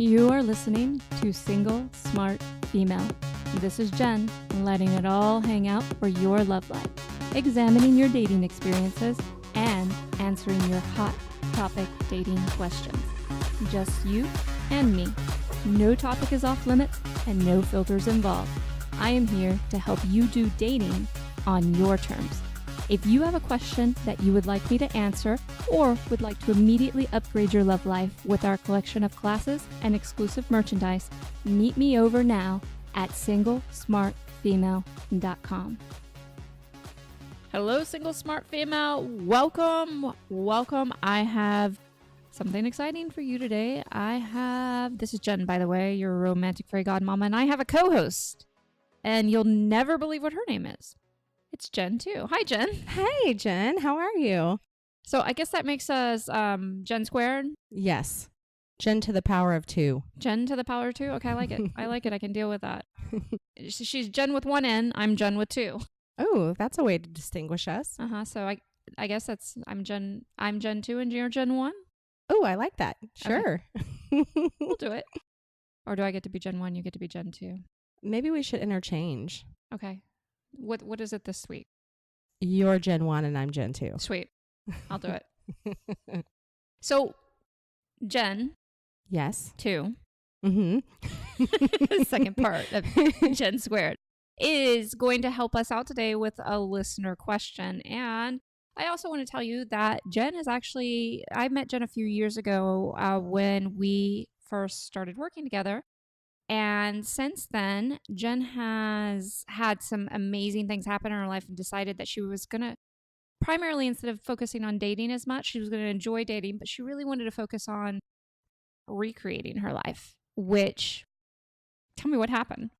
You are listening to Single Smart Female. This is Jen, letting it all hang out for your love life, examining your dating experiences, and answering your hot topic dating questions. Just you and me. No topic is off limits and no filters involved. I am here to help you do dating on your terms. If you have a question that you would like me to answer or would like to immediately upgrade your love life with our collection of classes and exclusive merchandise, meet me over now at singlesmartfemale.com. Hello, Single Smart Female. Welcome. I have something exciting for you today. This is Jen, by the way, your romantic fairy godmama, and I have a co-host, and you'll never believe what her name is. It's Jen, too. Hi, Jen. Hey, Jen. How are you? So I guess that makes us Jen squared? Yes. Jen to the power of 2. Jen to the power of 2? Okay, I like it. I can deal with that. She's Jen with 1 N. I'm Jen with 2. Oh, that's a way to distinguish us. So I guess that's I'm Jen 2 and you're Jen 1? Oh, I like that. Sure. Okay. We'll do it. Or do I get to be Jen 1? You get to be Jen 2? Maybe we should interchange. Okay. What is it this week? You're Gen 1 and I'm Gen 2. Sweet. I'll do it. So, Jen. Yes. 2. Mm-hmm. Second part of Jen squared is going to help us out today with a listener question. And I also want to tell you that Jen is actually, I met Jen a few years ago when we first started working together. And since then, Jen has had some amazing things happen in her life and decided that she was going to, primarily instead of focusing on dating as much, she was going to enjoy dating, but she really wanted to focus on recreating her life, which, tell me what happened.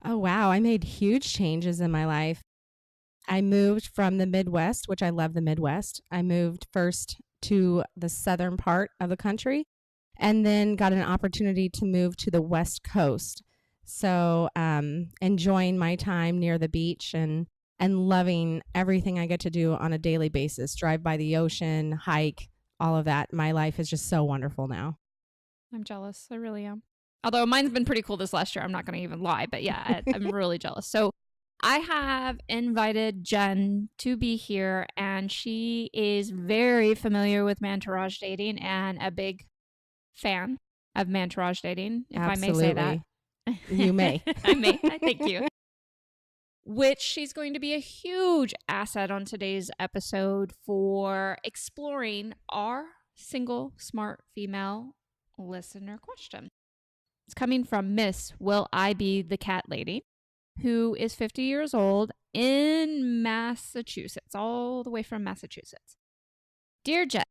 Oh, wow. I made huge changes in my life. I moved from the Midwest, which I love the Midwest. I moved first to the southern part of the country, and then got an opportunity to move to the West Coast. So enjoying my time near the beach and loving everything I get to do on a daily basis, drive by the ocean, hike, all of that. My life is just so wonderful now. I'm jealous. I really am. Although mine's been pretty cool this last year. I'm not going to even lie, but yeah, I'm really jealous. So I have invited Jen to be here, and she is very familiar with Mantourage dating and a big fan of Mantourage dating, if Absolutely. I may say that. You may. I may. Thank you. Which she's going to be a huge asset on today's episode for exploring our Single Smart Female listener question. It's coming from Miss Will I Be the Cat Lady, who is 50 years old in Massachusetts, all the way from Massachusetts. Dear Jen,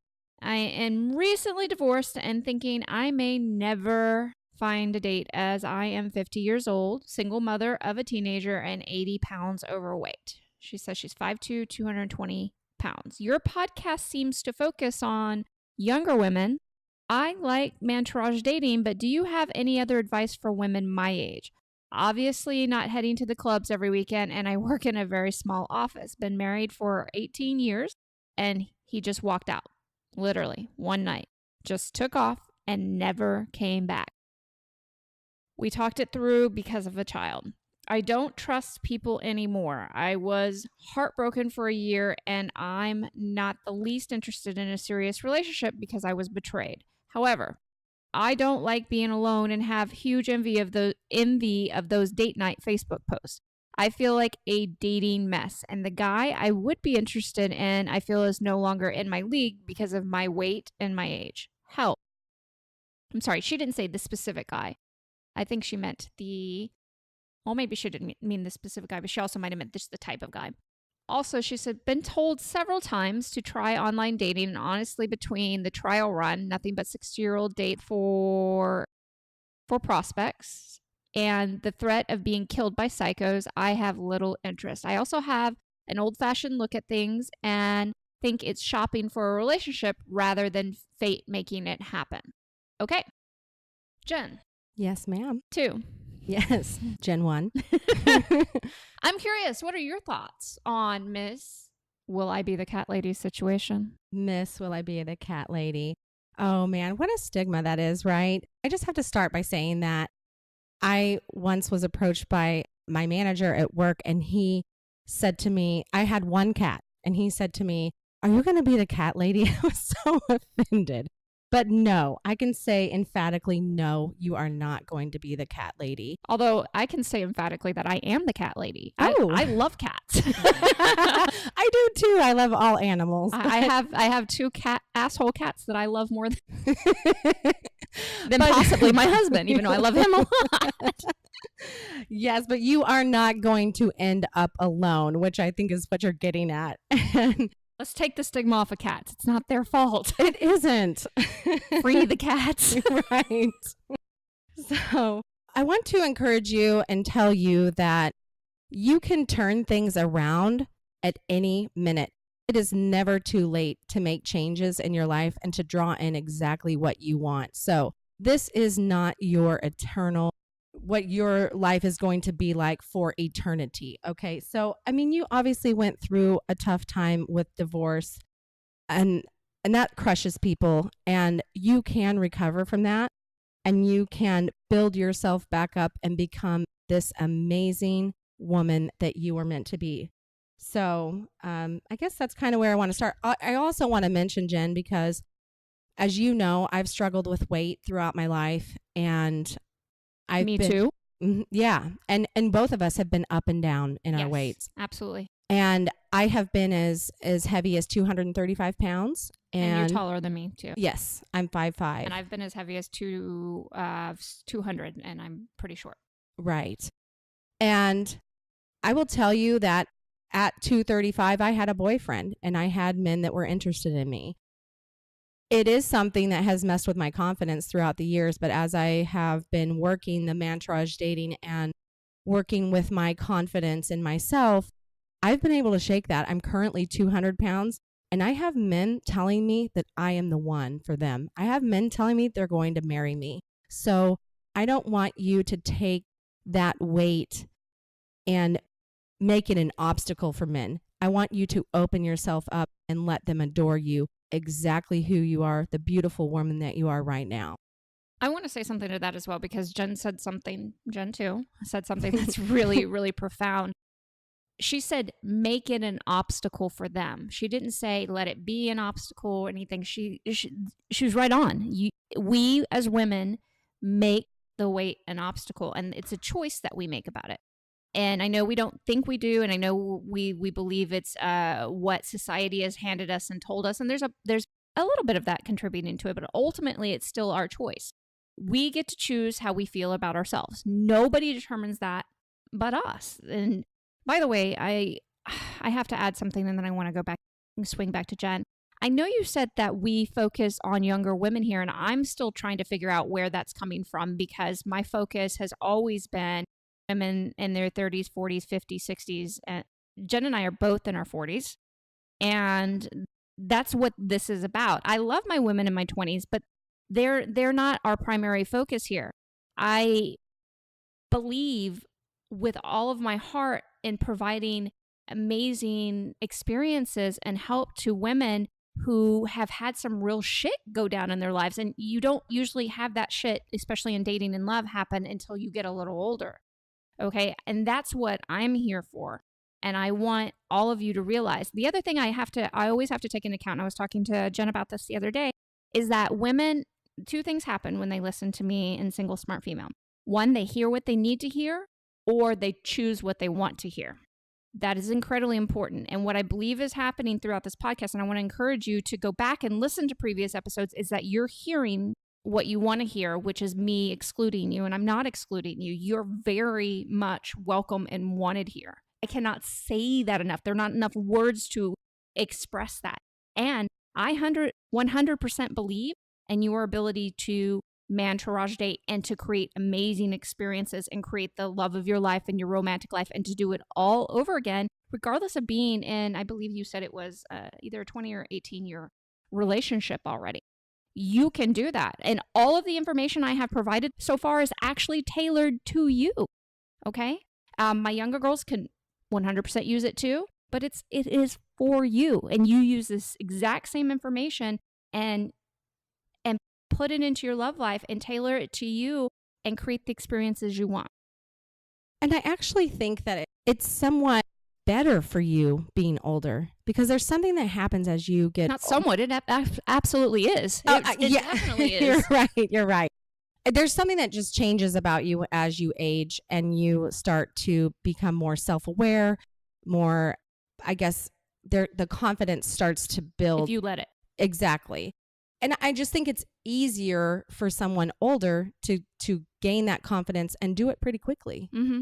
I am recently divorced and thinking I may never find a date as I am 50 years old, single mother of a teenager, and 80 pounds overweight. She says she's 5'2", 220 pounds. Your podcast seems to focus on younger women. I like Mantourage dating, but do you have any other advice for women my age? Obviously not heading to the clubs every weekend, and I work in a very small office. Been married for 18 years, and he just walked out. Literally, one night. Just took off and never came back. We talked it through because of a child. I don't trust people anymore. I was heartbroken for a year, and I'm not the least interested in a serious relationship because I was betrayed. However, I don't like being alone and have huge envy of those date night Facebook posts. I feel like a dating mess, and the guy I would be interested in, I feel is no longer in my league because of my weight and my age. Help. I'm sorry, she didn't say the specific guy. I think she meant maybe she didn't mean the specific guy, but she also might have meant just the type of guy. Also, she said, been told several times to try online dating, and honestly, between the trial run, nothing but 60-year-old date for prospects, and the threat of being killed by psychos, I have little interest. I also have an old-fashioned look at things and think it's shopping for a relationship rather than fate making it happen. Okay. Jen. Yes, ma'am. 2. Yes, Gen 1. I'm curious, what are your thoughts on Miss Will I Be the Cat Lady situation? Miss Will I Be the Cat Lady. Oh man, what a stigma that is, right? I just have to start by saying that I once was approached by my manager at work, and he said to me, I had one cat, and he said to me, "Are you going to be the cat lady?" I was so offended. But no, I can say emphatically, no, you are not going to be the cat lady. Although I can say emphatically that I am the cat lady. Oh. I love cats. I do too. I love all animals. I have two asshole cats that I love more than But- possibly my husband, even though I love him a lot. Yes, but you are not going to end up alone, which I think is what you're getting at. And Let's take the stigma off of cats. It's not their fault. it isn't. Free the cats. Right. So I want to encourage you and tell you that you can turn things around at any minute. It is never too late to make changes in your life and to draw in exactly what you want. So this is not your eternal, what your life is going to be like for eternity. Okay. So, I mean, you obviously went through a tough time with divorce, and that crushes people, and you can recover from that, and you can build yourself back up and become this amazing woman that you were meant to be. So I guess that's kind of where I want to start. I also want to mention, Jen, because as you know, I've struggled with weight throughout my life, and Me too. Yeah. And both of us have been up and down in our Yes, weights. absolutely. And I have been as heavy as 235 pounds. And you're taller than me too. Yes, I'm 5'5". And I've been as heavy as 200, and I'm pretty short. Right. And I will tell you that at 235, I had a boyfriend, and I had men that were interested in me. It is something that has messed with my confidence throughout the years, but as I have been working the mantrage dating and working with my confidence in myself, I've been able to shake that. I'm currently 200 pounds, and I have men telling me that I am the one for them. I have men telling me they're going to marry me. So I don't want you to take that weight and make it an obstacle for men. I want you to open yourself up and let them adore you exactly who you are, the beautiful woman that you are right now. I want to say something to that as well, because Jen said something, Jen too, said something that's really, really profound. She said, make it an obstacle for them. She didn't say, let it be an obstacle or anything. She was right on. We as women make the weight an obstacle, and it's a choice that we make about it. And I know we don't think we do, and I know we believe it's what society has handed us and told us, and there's a little bit of that contributing to it, but ultimately it's still our choice. We get to choose how we feel about ourselves. Nobody determines that but us. And by the way, I have to add something, and then I want to go back and swing back to Jen. I know you said that we focus on younger women here, and I'm still trying to figure out where that's coming from, because my focus has always been women in their 30s, 40s, 50s, 60s. And Jen and I are both in our 40s. And that's what this is about. I love my women in my 20s, but they're not our primary focus here. I believe with all of my heart in providing amazing experiences and help to women who have had some real shit go down in their lives. And you don't usually have that shit, especially in dating and love, happen until you get a little older. Okay. And that's what I'm here for. And I want all of you to realize. The other thing I always have to take into account, and I was talking to Jen about this the other day, is that women, two things happen when they listen to me in Single Smart Female. One, they hear what they need to hear, or they choose what they want to hear. That is incredibly important. And what I believe is happening throughout this podcast, and I want to encourage you to go back and listen to previous episodes, is that you're hearing what you want to hear, which is me excluding you. And I'm not excluding you. You're very much welcome and wanted here. I cannot say that enough. There are not enough words to express that. And I 100% believe in your ability to mantourage date and to create amazing experiences and create the love of your life and your romantic life, and to do it all over again, regardless of being in, I believe you said it was either a 20 or 18-year relationship already. You can do that. And all of the information I have provided so far is actually tailored to you. Okay? My younger girls can 100% use it too, but it is for you. And you use this exact same information and put it into your love life and tailor it to you and create the experiences you want. And I actually think that it's somewhat better for you being older because there's something that happens as you get Not somewhat, it absolutely is. It definitely is. You're right. There's something that just changes about you as you age and you start to become more self-aware, more, I guess, the confidence starts to build. If you let it. Exactly. And I just think it's easier for someone older to gain that confidence and do it pretty quickly. Mm-hmm.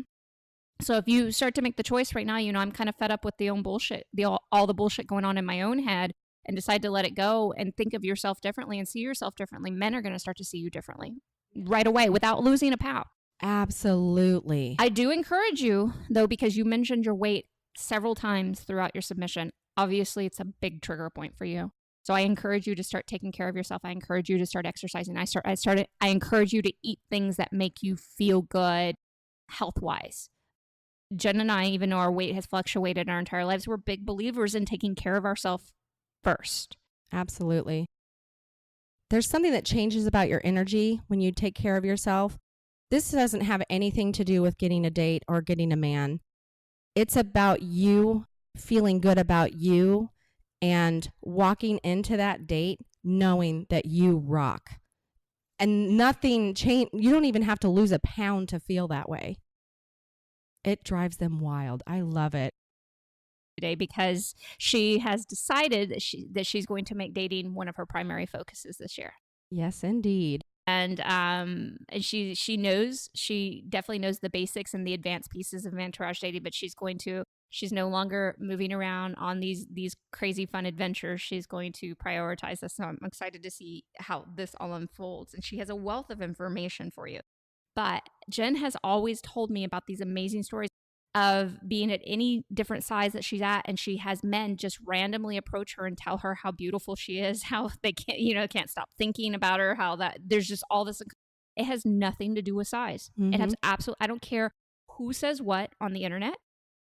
So if you start to make the choice right now, I'm kind of fed up with the own bullshit, all the bullshit going on in my own head, and decide to let it go and think of yourself differently and see yourself differently, men are going to start to see you differently right away without losing a pound. Absolutely. I do encourage you, though, because you mentioned your weight several times throughout your submission. Obviously, it's a big trigger point for you. So I encourage you to start taking care of yourself. I encourage you to start exercising. I encourage you to eat things that make you feel good health-wise. Jen and I, even though our weight has fluctuated our entire lives, we're big believers in taking care of ourselves first. Absolutely. There's something that changes about your energy when you take care of yourself. This doesn't have anything to do with getting a date or getting a man. It's about you feeling good about you and walking into that date knowing that you rock. And nothing change. You don't even have to lose a pound to feel that way. It drives them wild. I love it. Today because she has decided that she's going to make dating one of her primary focuses this year. Yes, indeed. And she definitely knows the basics and the advanced pieces of entourage dating, but she's no longer moving around on these crazy fun adventures. She's going to prioritize this. So I'm excited to see how this all unfolds. And she has a wealth of information for you. But Jen has always told me about these amazing stories of being at any different size that she's at, and she has men just randomly approach her and tell her how beautiful she is, how they can't stop thinking about her, how that there's just all this. It has nothing to do with size. Mm-hmm. It has I don't care who says what on the internet.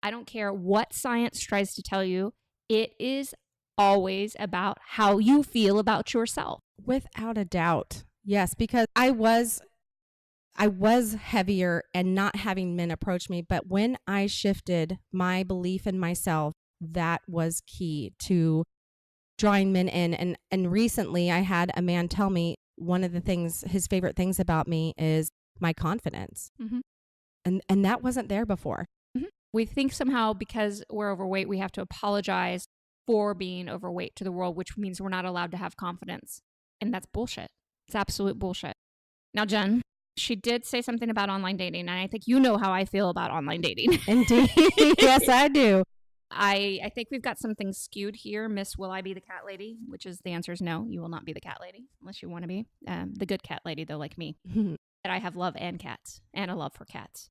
I don't care what science tries to tell you. It is always about how you feel about yourself. Without a doubt. Yes, because I was heavier and not having men approach me. But when I shifted my belief in myself, that was key to drawing men in. And recently I had a man tell me one of the things, his favorite things about me is my confidence. Mm-hmm. And that wasn't there before. Mm-hmm. We think somehow because we're overweight, we have to apologize for being overweight to the world, which means we're not allowed to have confidence. And that's bullshit. It's absolute bullshit. Now, Jen, she did say something about online dating, and I think you know how I feel about online dating. Indeed. Yes, I do. I think we've got something skewed here. Miss, will I be the cat lady? Which is the answer is no, you will not be the cat lady unless you want to be. The good cat lady, though, like me. That I have love and cats and a love for cats.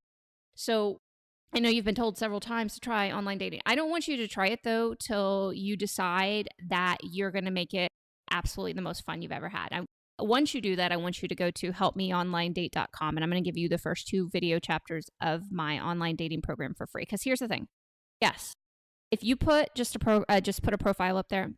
So I know you've been told several times to try online dating. I don't want you to try it, though, till you decide that you're going to make it absolutely the most fun you've ever had. Once you do that, I want you to go to helpmeonlinedate.com, and I'm going to give you the first 2 video chapters of my online dating program for free. Because here's the thing. Yes, if you put just put a profile up there,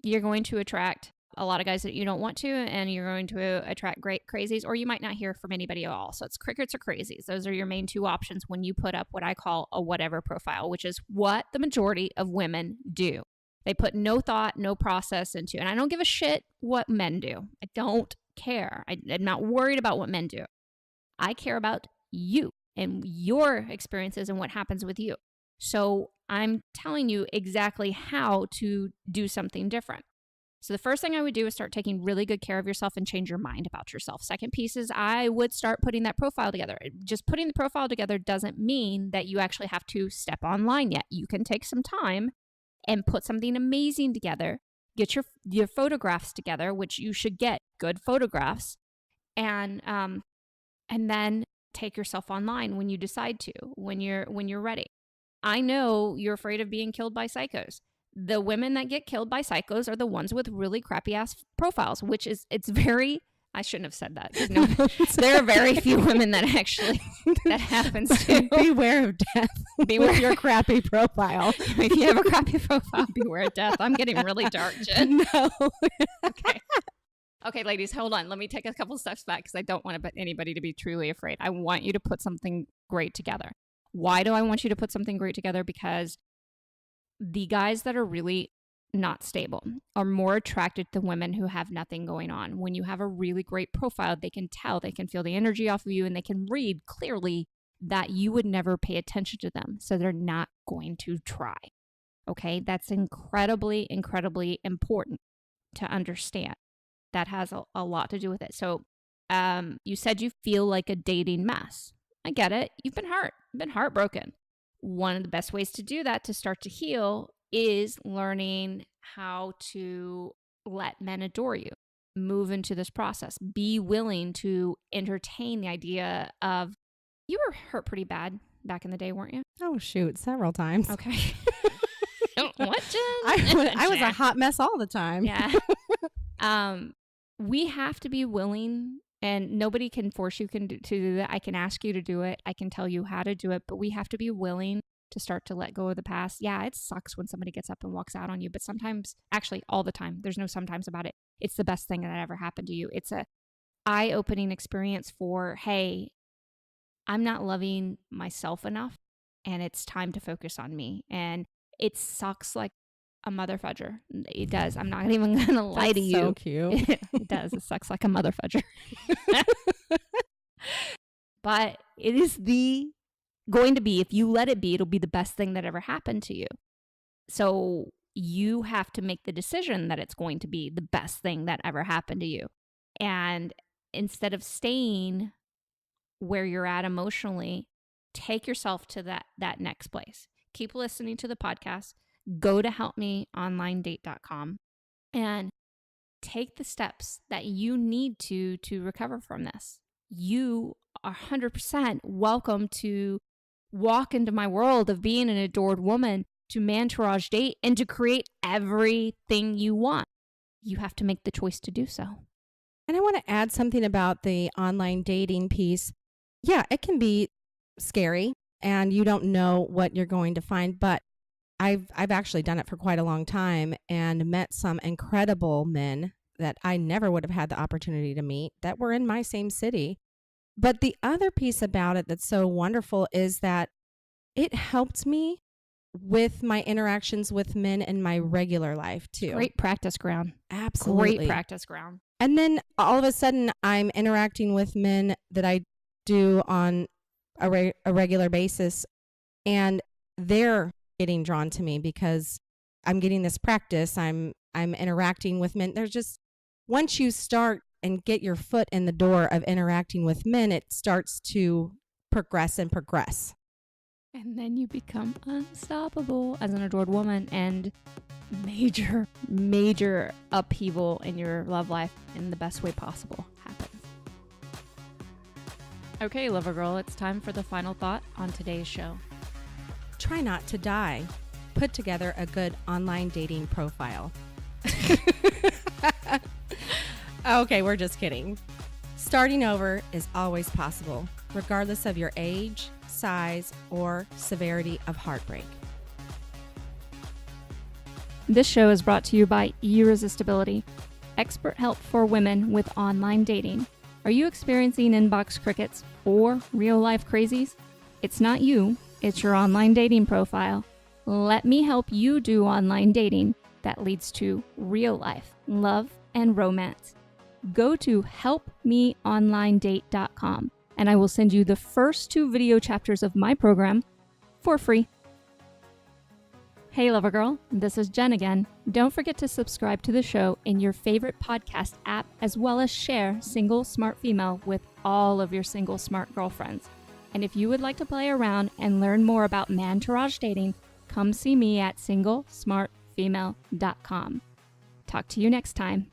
you're going to attract a lot of guys that you don't want to, and you're going to attract great crazies, or you might not hear from anybody at all. So it's crickets or crazies. Those are your main 2 options when you put up what I call a whatever profile, which is what the majority of women do. They put no thought, no process into it. And I don't give a shit what men do. I don't care. I'm not worried about what men do. I care about you and your experiences and what happens with you. So I'm telling you exactly how to do something different. So the first thing I would do is start taking really good care of yourself and change your mind about yourself. Second piece is I would start putting that profile together. Just putting the profile together doesn't mean that you actually have to step online yet. You can take some time and put something amazing together. Get your photographs together, which you should get good photographs, and then take yourself online when you decide to, when you're ready. I know you're afraid of being killed by psychos. The women that get killed by psychos are the ones with really crappy ass profiles, which is I shouldn't have said that. No, there are very few women that actually that happens to. Beware of death. Beware with your crappy profile. If you have a crappy profile, beware of death. I'm getting really dark, Jen. No. Okay. Okay, ladies, hold on. Let me take a couple steps back because I don't want anybody to be truly afraid. I want you to put something great together. Why do I want you to put something great together? Because the guys that are really not stable are more attracted to women who have nothing going on. When you have a really great profile, they can tell, they can feel the energy off of you, and they can read clearly that you would never pay attention to them. So they're not going to try. Okay, that's incredibly, incredibly important to understand. That has a lot to do with it. So you said you feel like a dating mess. I get it. You've been hurt, been heartbroken. One of the best ways to do that, to start to heal, is learning how to let men adore you. Move into this process. Be willing to entertain the idea of, you were hurt pretty bad back in the day, weren't you? Oh, shoot. Several times. Okay. What, Jen? I was a hot mess all the time. Yeah. We have to be willing, and nobody can force you to do that. I can ask you to do it. I can tell you how to do it, but we have to be willing to start to let go of the past. Yeah, it sucks when somebody gets up and walks out on you, but sometimes, actually all the time, there's no sometimes about it. It's the best thing that ever happened to you. It's a eye-opening experience for, hey, I'm not loving myself enough, and it's time to focus on me. And it sucks like a mother fudger. It does. I'm not even going to lie to you. So cute. It does. It sucks like a mother fudger. But it is going to be, if you let it be, it'll be the best thing that ever happened to you. So you have to make the decision that it's going to be the best thing that ever happened to you. And instead of staying where you're at emotionally, take yourself to that next place. Keep listening to the podcast. Go to helpmeonlinedate.com and take the steps that you need to recover from this. You are 100% welcome to walk into my world of being an adored woman, to Mantourage Date, and to create everything you want. You have to make the choice to do so. And I want to add something about the online dating piece. Yeah, it can be scary and you don't know what you're going to find, but I've actually done it for quite a long time and met some incredible men that I never would have had the opportunity to meet that were in my same city. But the other piece about it that's so wonderful is that it helped me with my interactions with men in my regular life too. Great practice ground. Absolutely. Great practice ground. And then all of a sudden I'm interacting with men that I do on a regular basis, and they're getting drawn to me because I'm getting this practice. I'm interacting with men. There's just, once you start and get your foot in the door of interacting with men, it starts to progress and progress. And then you become unstoppable as an adored woman, and major, major upheaval in your love life in the best way possible happens. Okay, lover girl, it's time for the final thought on today's show. Try not to die. Put together a good online dating profile. Okay, we're just kidding. Starting over is always possible, regardless of your age, size, or severity of heartbreak. This show is brought to you by Irresistibility, expert help for women with online dating. Are you experiencing inbox crickets or real-life crazies? It's not you, it's your online dating profile. Let me help you do online dating that leads to real life, love, and romance. Go to helpmeonlinedate.com and I will send you the first 2 video chapters of my program for free. Hey, lover girl, this is Jen again. Don't forget to subscribe to the show in your favorite podcast app, as well as share Single Smart Female with all of your single smart girlfriends. And if you would like to play around and learn more about Mantourage dating, come see me at singlesmartfemale.com. Talk to you next time.